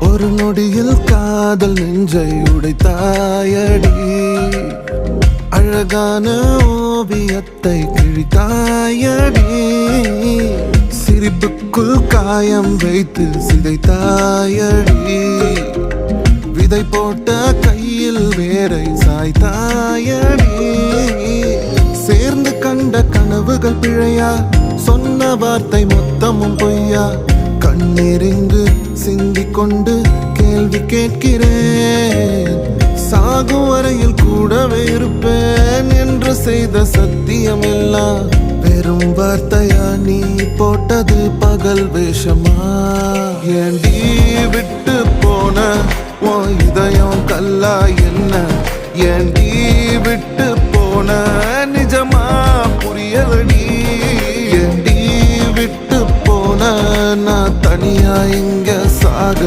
ஒரு நொடியில் காதல் நெஞ்சை உடைத்தாயடி, அழகான ஓவியத்தை கிழித்தாயடி, சிரிப்புக்குள் காயம் வைத்து சிதைத்தாயடி, விதை போட்ட கையில் வேரை சாய்த்தாயடி, சேர்ந்து கண்ட கனவுகள் பிழையா, சொன்ன வார்த்தை மொத்தமும் பொய்யா, கண்ணெறிந்து சிந்திக் கொண்டு கேள்வி கேட்கிறேன், சாகும் வரையில் கூடவே இருப்பேன் என்று செய்த சத்தியம் எல்லாம் வெறும் வார்த்தையா, நீ போட்டது பகல் வேஷமா, ஏண்டி விட்டு போன உன் இதயம் கல்லா என்ன, ஏண்டி விட்டு போன நிஜமா புரியலடி, ஏண்டி விட்டு போன நான் தனியா இங்க சாக